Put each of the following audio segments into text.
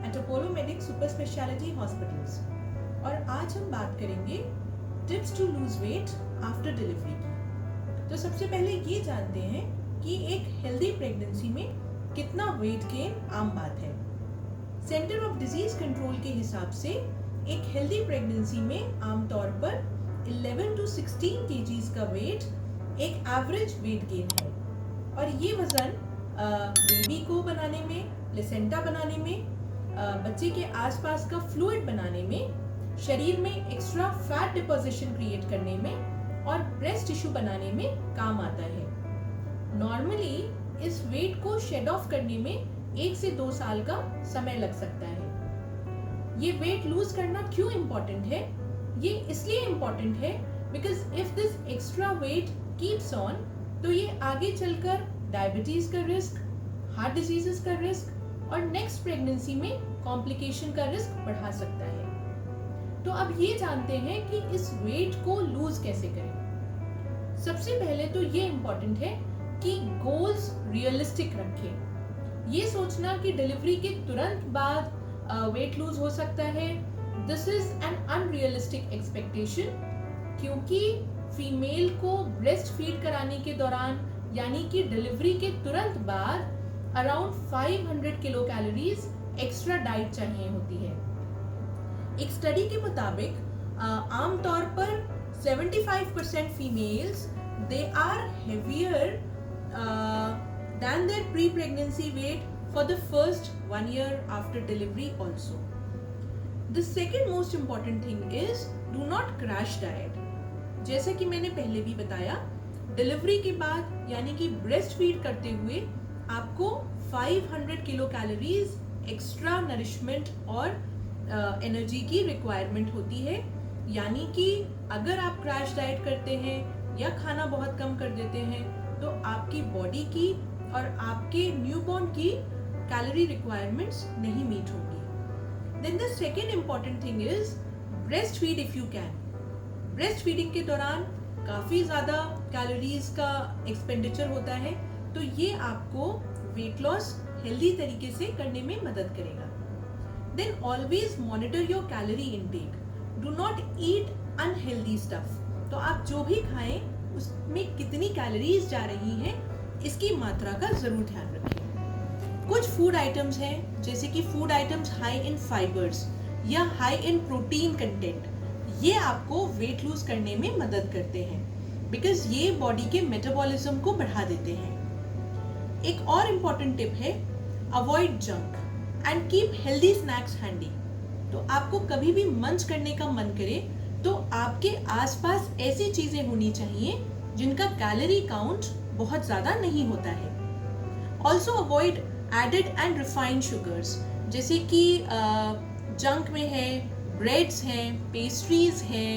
Eight Apollo medic super speciality hospitals. और आज हम बात करेंगे tips to lose weight after delivery की। तो सबसे पहले ये जानते हैं कि एक हेल्दी प्रेगनेंसी में कितना वेट गेन आम बात है। सेंटर ऑफ डिजीज कंट्रोल के हिसाब से एक हेल्दी प्रेगनेंसी में आमतौर पर 11 टू 16 केजीज का वेट एक एवरेज वेट गेन है। और ये वजन बेबी को बनाने में, प्लेसेंटा बनाने में, बच्चे के आसपास का फ्लूइड बनाने में, शरीर में एक्स्ट्रा फैट डिपोजिशन क्रिएट करने में और ब्रेस्ट टिश्यू बनाने में काम आता है। नॉर्मली इस वेट को शेड ऑफ करने में 1 से 2 साल का समय लग सकता है। ये वेट लूज करना क्यों इम्पोर्टेंट है? ये इसलिए इम्पोर्टेंट है because if this extra weight keeps on तो ये आगे चलकर डायबिटीज का रिस्क, हार्ट डिजीजेस का रिस्क और नेक्स्ट प्रेगनेंसी में कॉम्प्लिकेशन का रिस्क बढ़ा सकता है। तो अब ये जानते हैं कि इस वेट को लूज कैसे करें। सबसे पहले तो ये इम्पोर्टेंट है कि गोल्स रियलिस्टिक रखें। ये सोचना कि डिलीवरी के तुरंत बाद वेट लूज हो सकता है, this is an unrealistic expectation, क्योंकि फीमेल को ब्रेस्ट फीड कराने के दौरान यानी कि डिलीवरी के तुरंत बाद around 500 kilo calories extra diet चाहिए होती है। एक स्टडी के मुताबिक आमतौर पर 75% females they are heavier than their pre-pregnancy weight for the first 1 year after delivery also. The second most important thing is do not crash diet. जैसे कि मैंने पहले भी बताया, डिलीवरी के बाद यानी कि ब्रेस्ट फीड करते हुए आपको 500 किलो कैलोरीज एक्स्ट्रा नरिशमेंट और एनर्जी की रिक्वायरमेंट होती है। यानी कि अगर आप क्रैश डाइट करते हैं या खाना बहुत कम कर देते हैं तो आपकी बॉडी की और आपके न्यूबॉर्न की कैलोरी रिक्वायरमेंट्स नहीं मीट होंगी। Then the second important thing is breast feed if you can. Breast feeding के दौरान काफ़ी ज़्यादा कैलोरीज का एक्सपेंडिचर होता है, तो ये आपको वेट लॉस हेल्दी तरीके से करने में मदद करेगा। Then always monitor your calorie intake. Do not eat unhealthy stuff. तो आप जो भी खाएं उसमें कितनी कैलोरीज जा रही हैं इसकी मात्रा का जरूर ध्यान रखें। कुछ फूड आइटम्स हैं जैसे कि food items high in fibres या हाई इन प्रोटीन कंटेंट, ये आपको वेट लूज करने में मदद करते हैं बिकॉज ये बॉडी के मेटाबॉलिज्म को बढ़ा देते हैं। एक और इम्पॉर्टेंट टिप है avoid junk and keep healthy snacks handy. तो आपको कभी भी मंच करने का मन करे तो आपके आसपास ऐसी चीजें होनी चाहिए जिनका कैलोरी काउंट बहुत ज़्यादा नहीं होता है। Also avoid added and refined sugars, जैसे कि जंक में है, ब्रेड्स हैं, पेस्ट्रीज हैं,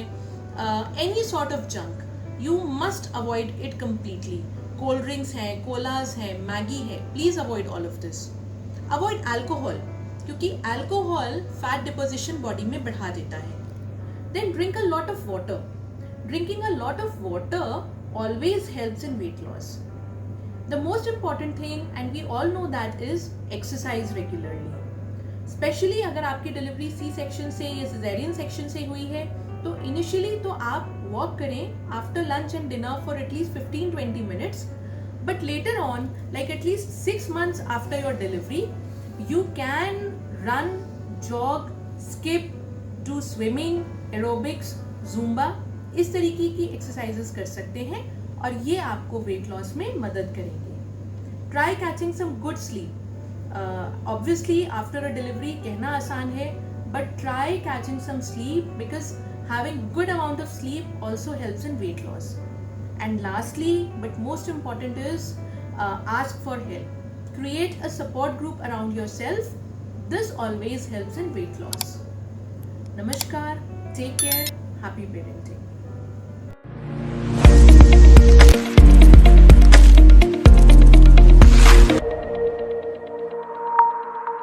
any sort of junk you must avoid it completely. Cold drinks हैं, कोलाज हैं, मैगी है, please avoid all of this. Avoid alcohol, क्योंकि अल्कोहल फैट डिपोजिशन बॉडी में बढ़ा देता है। Then drink a lot of water. Drinking a lot of water always helps in weight loss. The most important thing, and we all know that, is exercise regularly. Especially अगर आपकी delivery C section से या caesarean section से हुई है तो initially तो आप वॉक करें after lunch and dinner for at least 15-20 minutes, but later on like at least 6 months after your delivery you can run, jog, skip, do swimming, aerobics, Zumba, इस तरीके की एक्सरसाइजेस कर सकते हैं और ये आपको वेट लॉस में मदद करेंगे। Try catching some good sleep. Obviously after a delivery कहना आसान है, but try catching some sleep because having good amount of sleep also helps in weight loss. And lastly but most important is ask for help. Create a support group around yourself, this always helps in weight loss. Namaskar, take care, happy parenting.